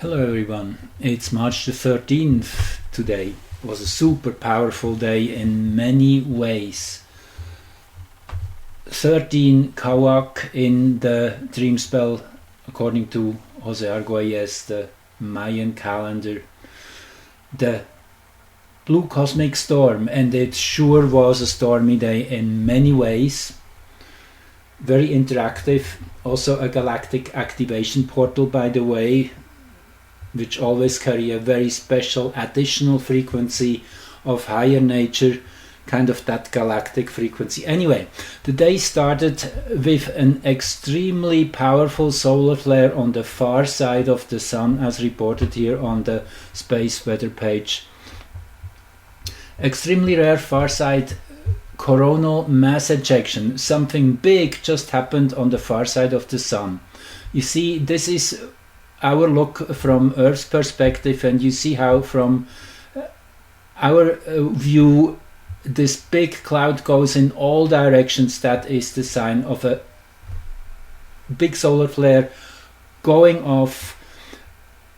Hello everyone, it's March the 13th today. It was a super powerful day in many ways. 13 CAUAC in the dream spell according to Jose Argüelles, the Mayan calendar. The blue cosmic storm, and it sure was a stormy day in many ways. Very interactive, also a galactic activation portal by the way, which always carry a very special additional frequency of higher nature, kind of that galactic frequency. Anyway, the day started with an extremely powerful solar flare on the far side of the sun, as reported here on the space weather page. Extremely rare far side coronal mass ejection. Something big just happened on the far side of the sun. You see, this is our look from Earth's perspective, and you see how from our view this big cloud goes in all directions. That is the sign of a big solar flare going off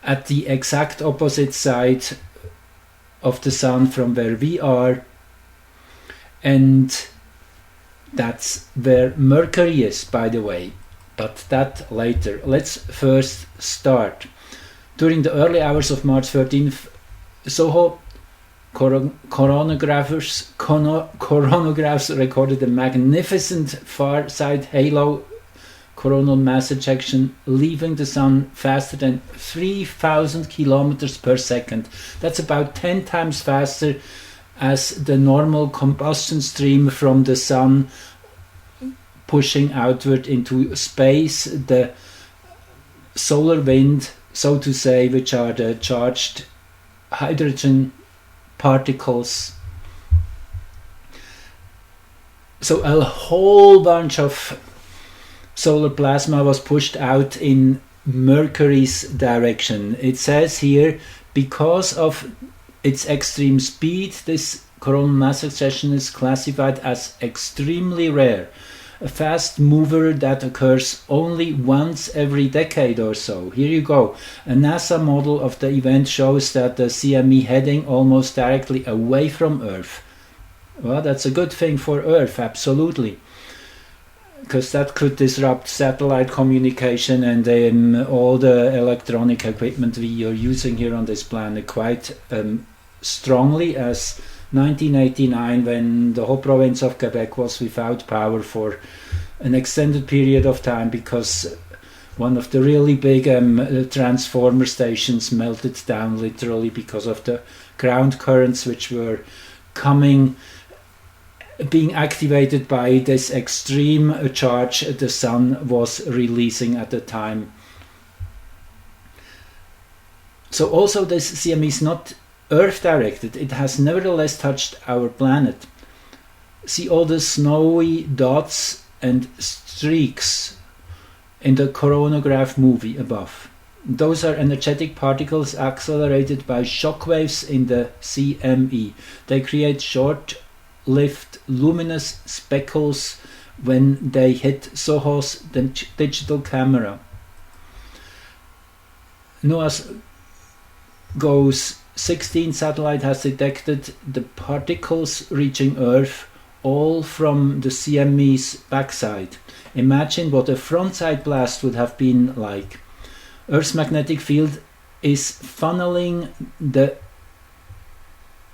at the exact opposite side of the sun from where we are, and that's where Mercury is, by the way. But that later. Let's first start. During the early hours of March 13th, Soho coronagraphs recorded a magnificent far side halo coronal mass ejection, leaving the sun faster than 3,000 kilometers per second. That's about 10 times faster as the normal combustion stream from the sun pushing outward into space, the solar wind, so to say, which are the charged hydrogen particles. So a whole bunch of solar plasma was pushed out in Mercury's direction. It says here, because of its extreme speed, this coronal mass ejection is classified as extremely rare. A fast mover that occurs only once every decade or so. Here you go. A NASA model of the event shows that the CME heading almost directly away from Earth. Well, that's a good thing for Earth, absolutely, because that could disrupt satellite communication and all the electronic equipment we are using here on this planet quite strongly, as 1989, when the whole province of Quebec was without power for an extended period of time because one of the really big transformer stations melted down literally because of the ground currents which were being activated by this extreme charge the sun was releasing at the time. So also this CME is not Earth directed, it has nevertheless touched our planet. See all the snowy dots and streaks in the coronagraph movie above. Those are energetic particles accelerated by shockwaves in the CME. They create short-lived luminous speckles when they hit Soho's digital camera. NOAA's GOES 16 satellite has detected the particles reaching Earth, all from the CME's backside. Imagine what a frontside blast would have been like. Earth's magnetic field is funneling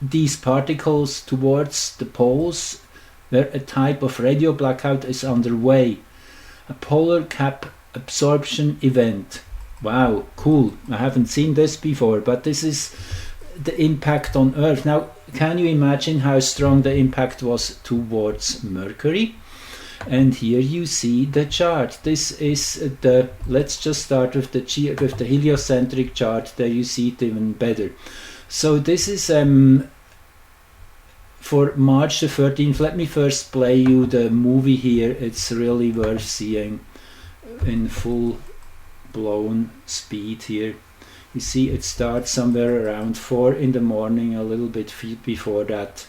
these particles towards the poles, where a type of radio blackout is underway. A polar cap absorption event. Wow, cool. I haven't seen this before, but this is the impact on Earth. Now, can you imagine how strong the impact was towards Mercury? And here you see the chart. This is let's just start with the heliocentric chart. There you see it even better. So this is for March the 13th. Let me first play you the movie here. It's really worth seeing in full blown speed here. You see it starts somewhere around 4 in the morning, a little bit before that.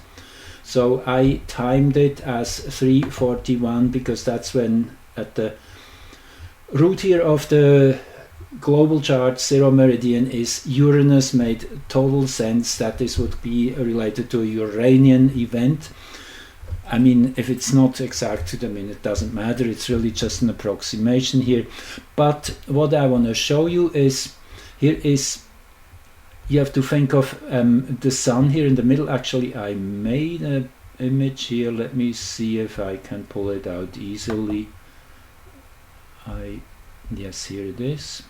So I timed it as 3:41 because that's when at the root here of the global chart, zero meridian, is Uranus. Made total sense that this would be related to a Uranian event. I mean, if it's not exact to the minute, doesn't matter. It's really just an approximation here. But what I want to show you is, here is, you have to think of the sun here in the middle. Actually, I made an image here. Let me see if I can pull it out easily. Yes, here it is.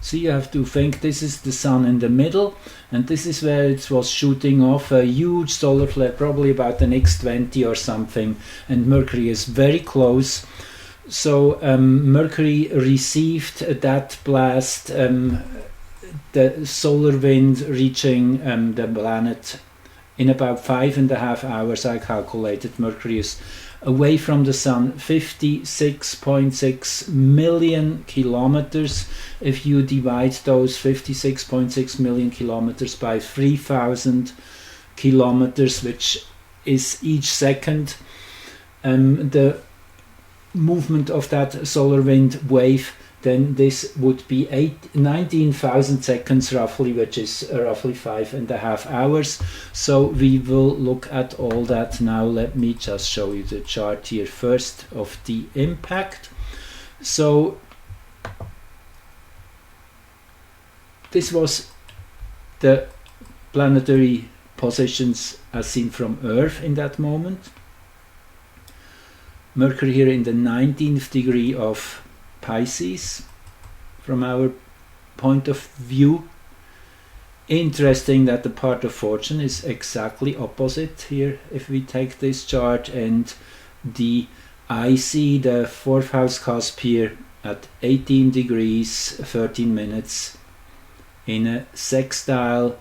So you have to think this is the sun in the middle, and this is where it was shooting off a huge solar flare, probably about an X20 or something, and Mercury is very close. So Mercury received that blast, the solar wind reaching the planet in about 5.5 hours. I calculated Mercury is away from the sun 56.6 million kilometers. If you divide those 56.6 million kilometers by 3,000 kilometers, which is each second, the movement of that solar wind wave, then this would be 19,000 seconds roughly, which is roughly 5.5 hours. So we will look at all that now. Let me just show you the chart here first of the impact. So this was the planetary positions as seen from Earth in that moment. Mercury here in the 19th degree of Pisces from our point of view. Interesting that the part of fortune is exactly opposite here if we take this chart, and the IC, the fourth house cusp here at 18 degrees 13 minutes in a sextile.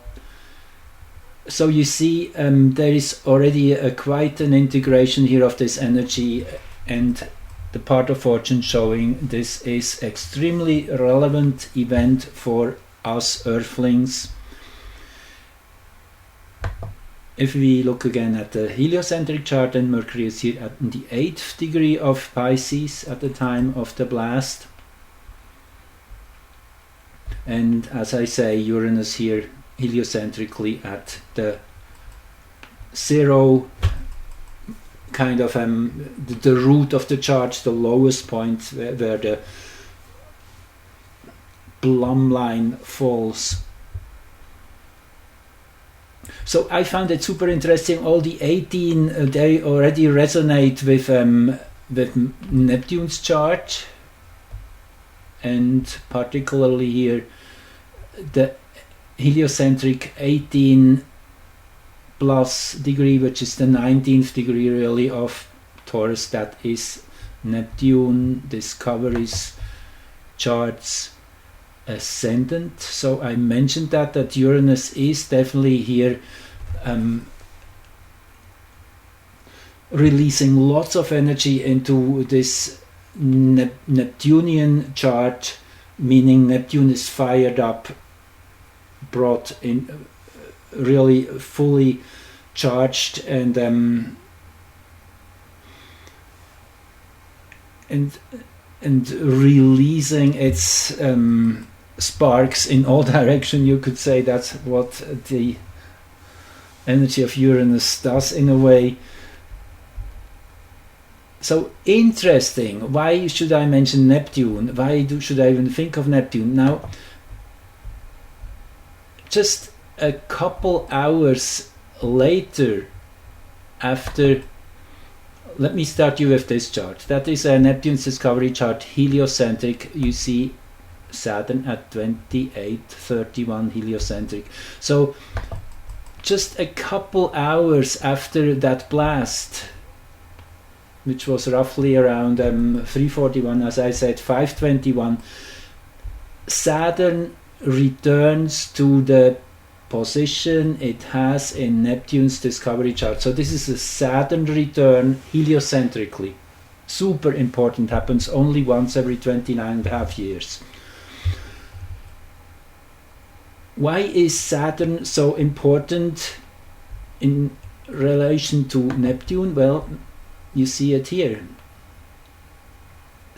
So you see there is already quite an integration here of this energy, and the part of fortune showing this is extremely relevant event for us Earthlings. If we look again at the heliocentric chart, then Mercury is here at the 8th degree of Pisces at the time of the blast. And as I say, Uranus here heliocentrically at the zero kind of the root of the chart, the lowest point where the plumb line falls. So I found it super interesting. All the 18 they already resonate with Neptune's chart, and particularly here the heliocentric 18 plus degree, which is the 19th degree really of Taurus. That is Neptune, Discovery's charts ascendant. So I mentioned that Uranus is definitely here releasing lots of energy into this Neptunian chart, meaning Neptune is fired up, brought in, really fully charged, and releasing its sparks in all direction. You could say that's what the energy of Uranus does in a way. So interesting. Why should I mention Neptune? Why should I even think of Neptune? Now, just a couple hours later, after, let me start you with this chart. That is a Neptune's discovery chart, heliocentric. You see Saturn at 2831 heliocentric. So just a couple hours after that blast, which was roughly around 341, as I said, 521, Saturn returns to the position it has in Neptune's discovery chart. So this is a Saturn return heliocentrically. Super important, happens only once every 29.5 years. Why is Saturn so important in relation to Neptune? Well, you see it here.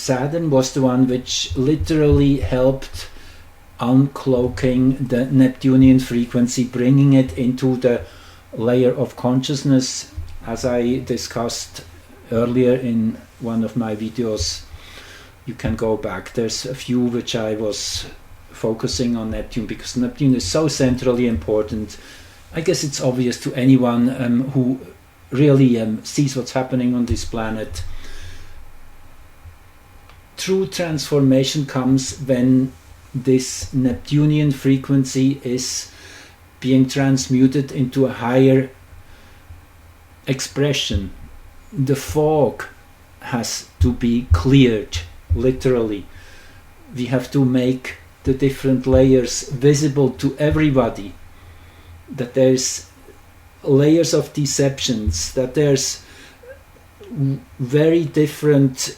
Saturn was the one which literally helped uncloaking the Neptunian frequency, bringing it into the layer of consciousness, as I discussed earlier in one of my videos. You can go back. There's a few which I was focusing on Neptune, because Neptune is so centrally important. I guess it's obvious to anyone who really sees what's happening on this planet. True transformation comes when this Neptunian frequency is being transmuted into a higher expression. The fog has to be cleared, literally. We have to make the different layers visible to everybody, that there's layers of deceptions, that there's very different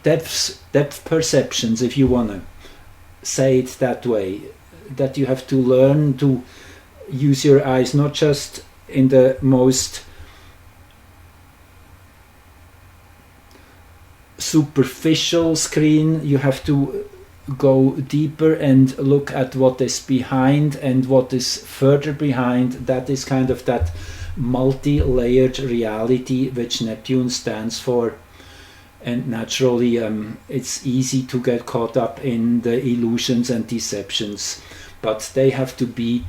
depth perceptions, if you want to say it that way, that you have to learn to use your eyes not just in the most superficial screen. You have to go deeper and look at what is behind and what is further behind. That is kind of that multi-layered reality which Neptune stands for. And naturally it's easy to get caught up in the illusions and deceptions, but they have to be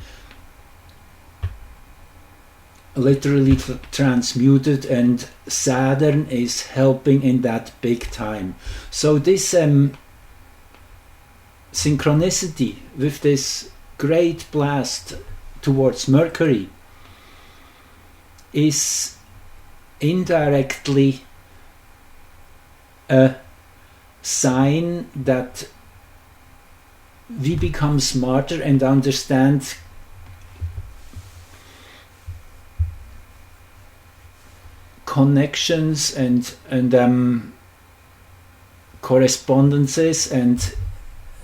literally transmuted, and Saturn is helping in that big time. So this synchronicity with this great blast towards Mercury is indirectly a sign that we become smarter and understand connections and correspondences. And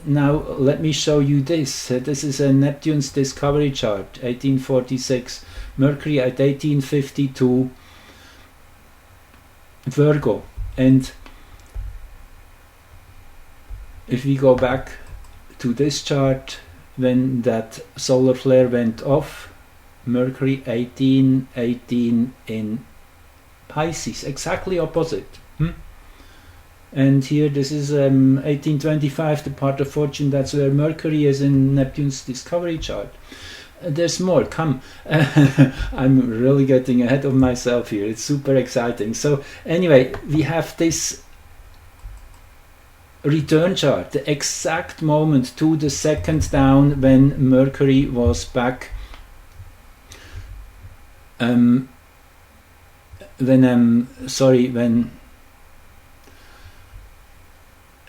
now let me show you this. This is a Neptune's discovery chart, 1846, Mercury at 1852, Virgo. And if we go back to this chart, when that solar flare went off, Mercury 1818 in Pisces, exactly opposite. And here this is 1825, the part of fortune, that's where Mercury is in Neptune's discovery chart. There's more, come. I'm really getting ahead of myself here, it's super exciting. So anyway, we have this return chart, the exact moment to the second down when Mercury was back, when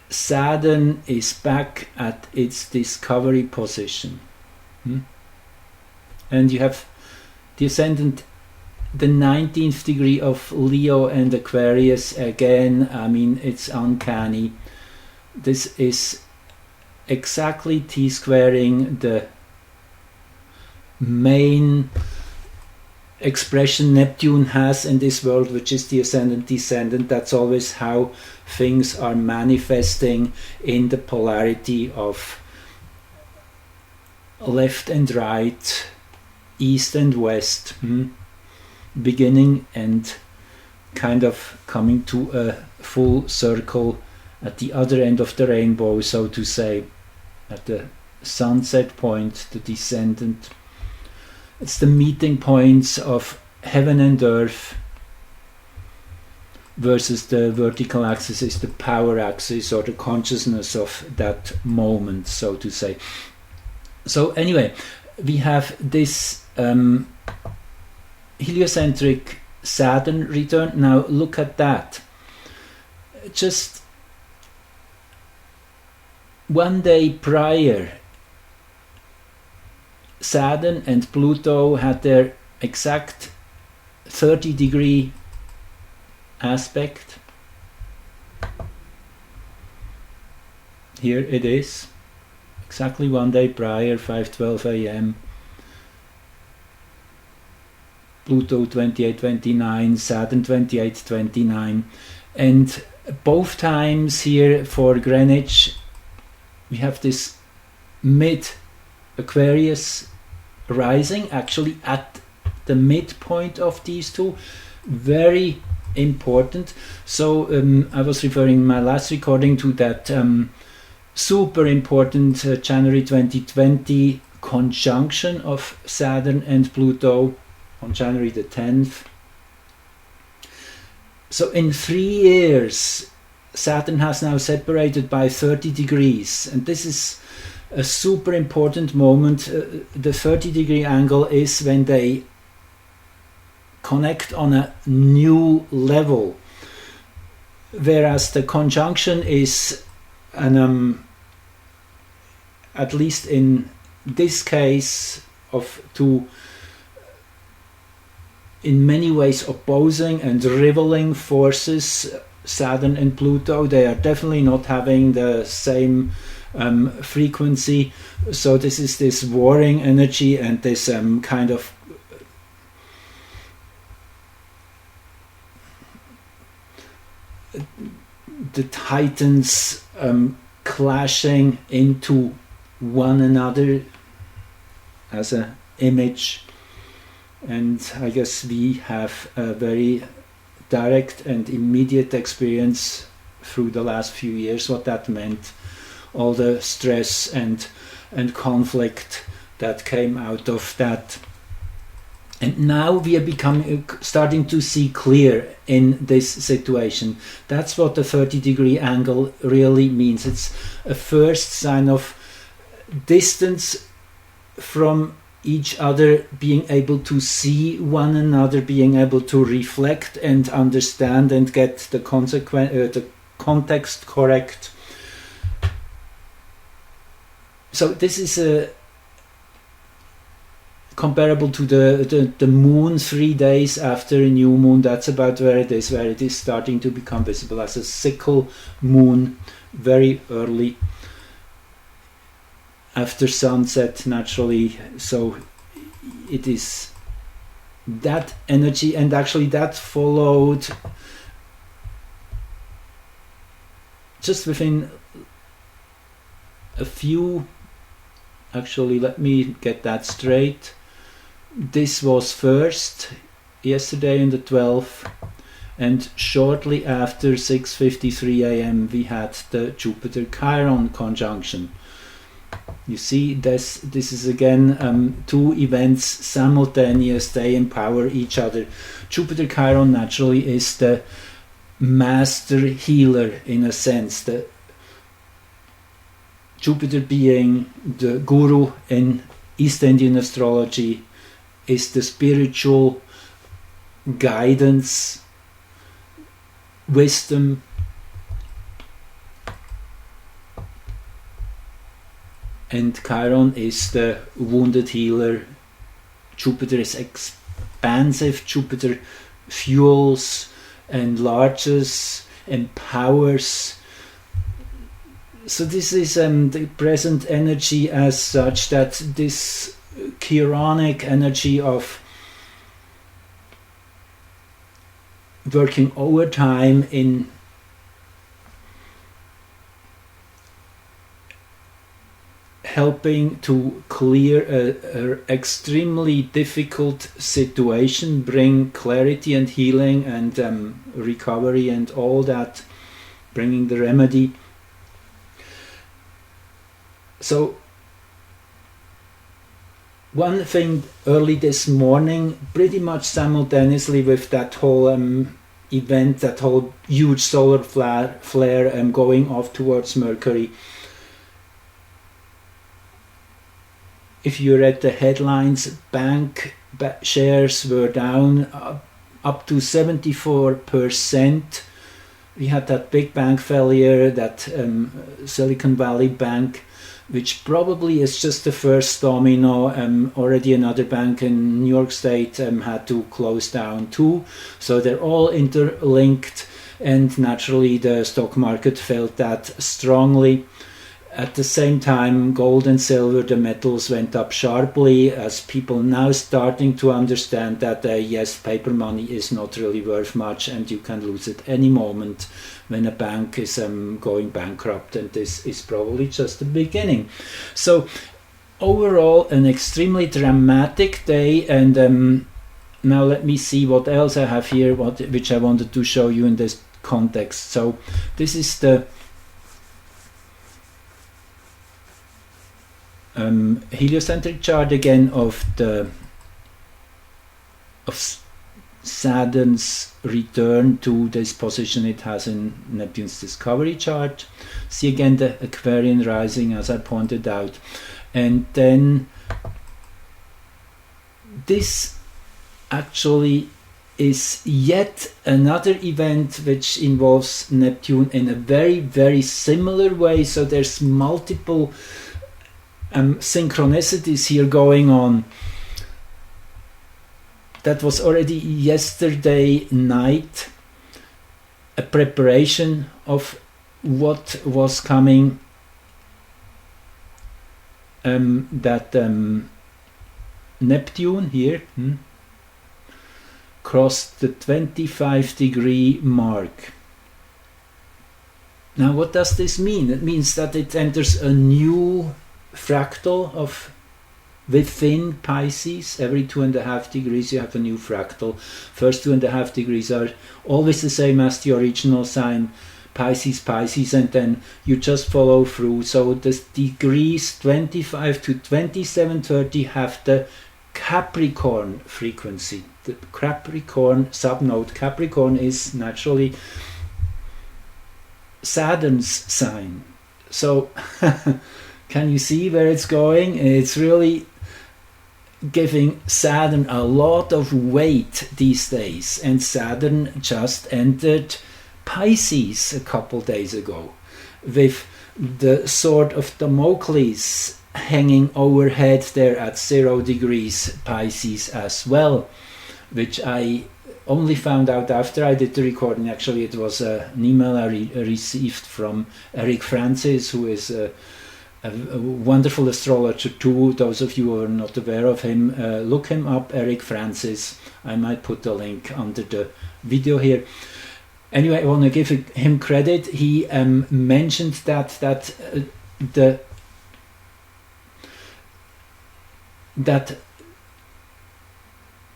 Saturn is back at its discovery position. And you have the ascendant, the 19th degree of Leo and Aquarius again. I mean, it's uncanny. This is exactly T-squaring the main expression Neptune has in this world, which is the ascendant descendant. That's always how things are manifesting in the polarity of left and right, east and west, beginning and kind of coming to a full circle at the other end of the rainbow, so to say, at the sunset point, the descendant. It's the meeting points of heaven and earth, versus the vertical axis is the power axis, or the consciousness of that moment, so to say. So anyway, we have this heliocentric Saturn return. Now look at that. Just one day prior, Saturn and Pluto had their exact 30-degree aspect. Here it is, exactly one day prior, 5:12 a.m. Pluto 28:29, Saturn 28:29, and Both times here for Greenwich, we have this mid-Aquarius rising, actually at the midpoint of these two. Very important. So I was referring in my last recording to that super important January 2020 conjunction of Saturn and Pluto on January the 10th. So in 3 years, Saturn has now separated by 30 degrees, and this is a super important moment. The 30-degree angle is when they connect on a new level, whereas the conjunction is at least in this case of two in many ways opposing and rivaling forces, Saturn and Pluto. They are definitely not having the same frequency, so this is this warring energy and this kind of the titans clashing into one another as an image. And I guess we have a very direct and immediate experience through the last few years what that meant, all the stress and conflict that came out of that. And now we are starting to see clear in this situation. That's what the 30-degree angle really means. It's a first sign of distance from each other, being able to see one another, being able to reflect and understand and get the context correct. So this is comparable to the moon 3 days after a new moon. That's about where it is starting to become visible as a sickle moon, very early after sunset naturally. So it is that energy, and actually that followed just within a few, actually let me get that straight. This was first yesterday on the 12th, and shortly after 6:53 a.m. we had the Jupiter Chiron conjunction. You see, this is again two events simultaneous. They empower each other. Jupiter Chiron naturally is the master healer in a sense. The Jupiter being the guru in East Indian astrology is the spiritual guidance, wisdom, and Chiron is the wounded healer. Jupiter is expansive. Jupiter fuels, enlarges, empowers. So this is the present energy as such, that this chironic energy of working overtime in helping to clear a extremely difficult situation, bring clarity and healing and recovery and all that, bringing the remedy. So one thing early this morning, pretty much simultaneously with that whole event, that whole huge solar flare going off towards Mercury, if you read the headlines, bank shares were down up to 74%. We had that big bank failure, that Silicon Valley Bank, which probably is just the first domino. Already another bank in New York State had to close down too. So they're all interlinked, and naturally the stock market felt that strongly. At the same time, gold and silver, the metals, went up sharply as people now starting to understand that yes, paper money is not really worth much and you can lose it any moment when a bank is going bankrupt, and this is probably just the beginning. So overall, an extremely dramatic day, and now let me see what else I have here, which I wanted to show you in this context. So this is the heliocentric chart again of Saturn's return to this position it has in Neptune's discovery chart. See again the Aquarian rising, as I pointed out, and then this actually is yet another event which involves Neptune in a very, very similar way. So there's multiple synchronicities here going on. That was already yesterday night, a preparation of what was coming, that Neptune here crossed the 25-degree mark. Now what does this mean? It means that it enters a new fractal of within Pisces. Every 2.5 degrees you have a new fractal. First 2.5 degrees are always the same as the original sign, Pisces, and then you just follow through. So the degrees 25 to 2730 have the Capricorn frequency. The Capricorn subnode. Capricorn is naturally Saturn's sign. So can you see where it's going? It's really giving Saturn a lot of weight these days, and Saturn just entered Pisces a couple days ago with the sword of Damocles hanging overhead there at 0 degrees Pisces as well, which I only found out after I did the recording. Actually, it was an email I received from Eric Francis, who is a wonderful astrologer too. Those of you who are not aware of him, look him up, Eric Francis. I might put the link under the video here. Anyway, I want to give him credit. He mentioned that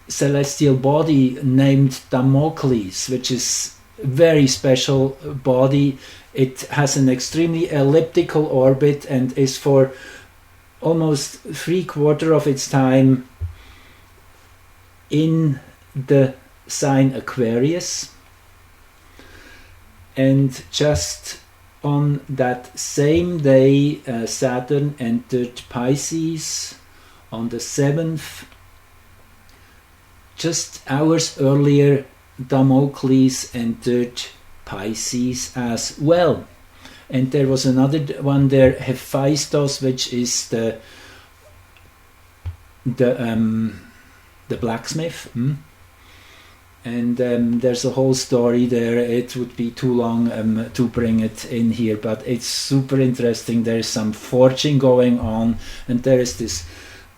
celestial body named Damocles, which is a very special body. It has an extremely elliptical orbit and is for almost 3/4 of its time in the sign Aquarius. And just on that same day, Saturn entered Pisces on the 7th. Just hours earlier, Damocles entered Pisces as well. And there was another one there, Hephaestus, which is the blacksmith. And there's a whole story there. It would be too long to bring it in here, but it's super interesting. There's some forging going on, and there is this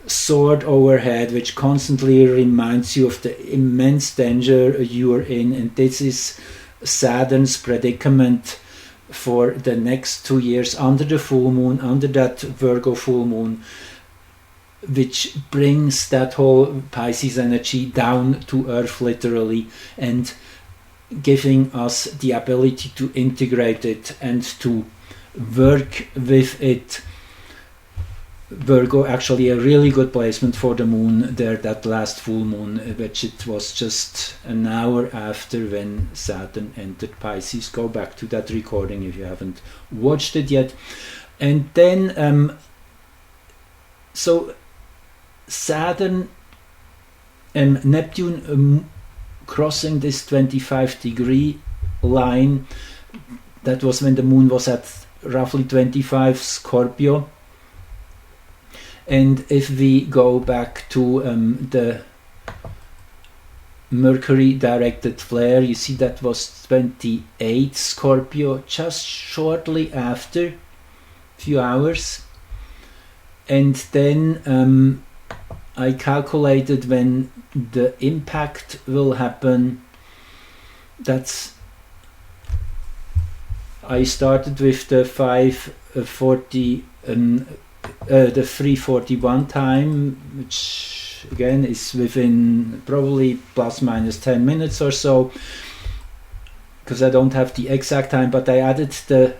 sword overhead which constantly reminds you of the immense danger you're in, and this is Saturn's predicament for the next 2 years under the full moon, under that Virgo full moon, which brings that whole Pisces energy down to earth literally, and giving us the ability to integrate it and to work with it. Virgo, actually a really good placement for the moon there, that last full moon, which it was just an hour after when Saturn entered Pisces. Go back to that recording if you haven't watched it yet. And then so Saturn and Neptune crossing this 25-degree line, that was when the moon was at roughly 25 Scorpio. And if we go back to the Mercury directed flare, you see that was 28 Scorpio, just shortly after few hours. And then I calculated when the impact will happen. I started with the 3:41 time, which again is within probably plus minus 10 minutes or so, because I don't have the exact time, but I added the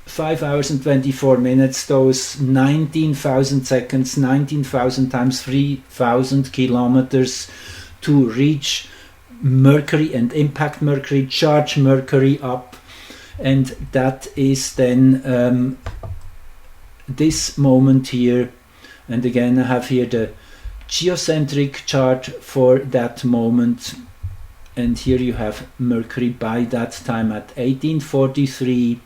5 hours and 24 minutes, those 19,000 seconds, 19,000 times 3,000 kilometers to reach Mercury and impact Mercury, charge Mercury up. And that is then this moment here. And again, I have here the geocentric chart for that moment. And here you have Mercury by that time at 1843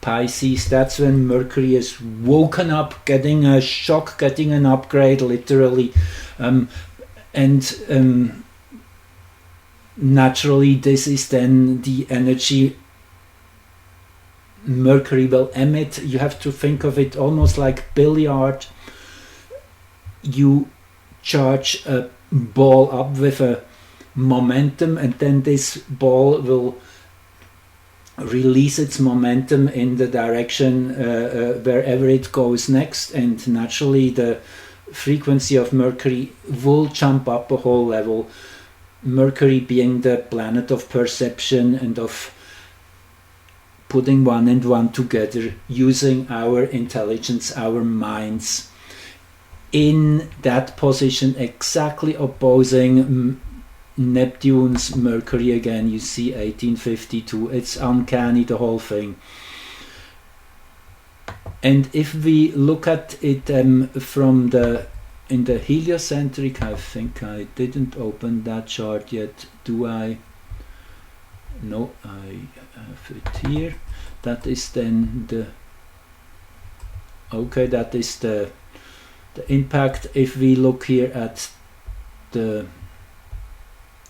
Pisces. That's when Mercury is woken up, getting a shock, getting an upgrade, literally. Naturally, this is then the energy Mercury will emit. You have to think of it almost like billiard. You charge a ball up with a momentum, and then this ball will release its momentum in the direction wherever it goes next, and naturally the frequency of Mercury will jump up a whole level. Mercury being the planet of perception and of putting one and one together, using our intelligence, our minds, in that position, exactly opposing Neptune's Mercury again. You see 1852, it's uncanny, the whole thing. And if we look at it from in the heliocentric, I think I didn't open that chart yet, do I? No, I have it here. That is then that is the impact. If we look here at the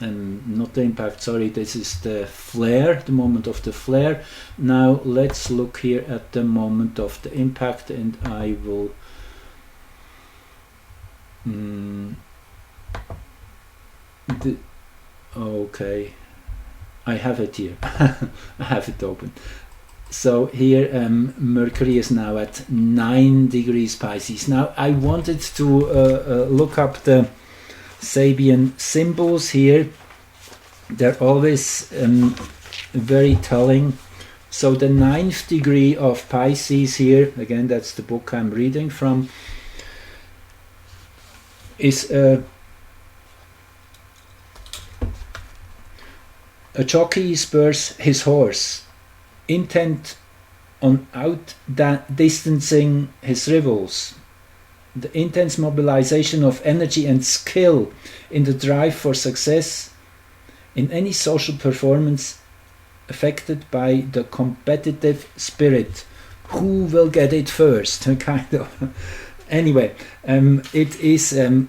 not the impact, sorry, this is the flare, the moment of the flare. Now let's look here at the moment of the impact, and I will okay, I have it here. I have it open. So here Mercury is now at 9 degrees Pisces. Now I wanted to look up the Sabian symbols here. They're always very telling. So the 9th degree of Pisces here, again that's the book I'm reading from, is a jockey spurs his horse, intent on outdistancing his rivals. The intense mobilization of energy and skill in the drive for success in any social performance affected by the competitive spirit. Who will get it first? Kind of. Anyway, it is an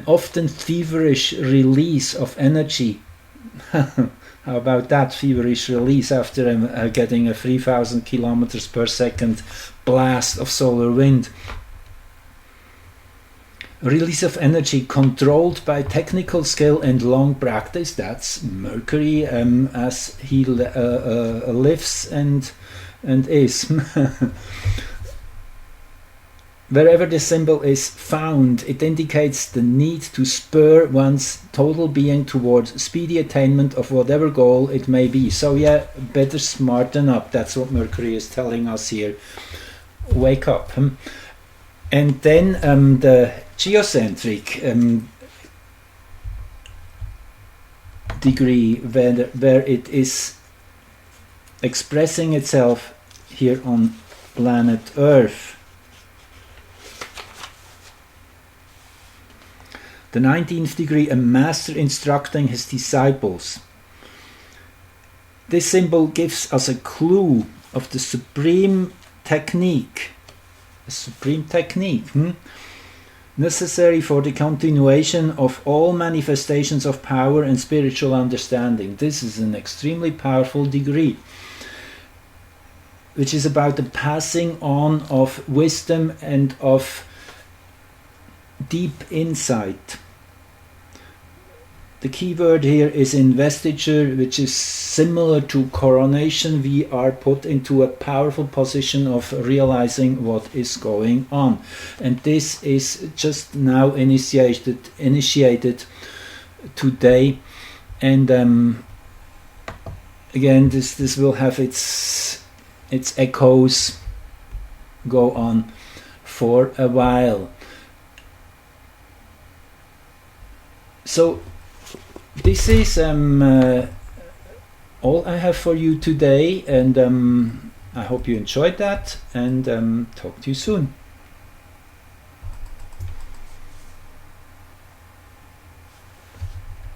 often feverish release of energy. How about that feverish release after getting a 3,000 kilometers per second blast of solar wind? Release of energy controlled by technical skill and long practice. That's Mercury as he lives and is. Wherever this symbol is found, it indicates the need to spur one's total being towards speedy attainment of whatever goal it may be. So yeah, better smarten up. That's what Mercury is telling us here. Wake up. And then the geocentric degree, where it is expressing itself here on planet Earth. The 19th degree, a master instructing his disciples. This symbol gives us a clue of the supreme technique. A supreme technique necessary for the continuation of all manifestations of power and spiritual understanding. This is an extremely powerful degree. which is about the passing on of wisdom and of deep insight. The key word here is investiture, which is similar to coronation. We are put into a powerful position of realizing what is going on. And this is just now initiated today. And again, this will have its echoes go on for a while. So this is all I have for you today, and I hope you enjoyed that, and talk to you soon.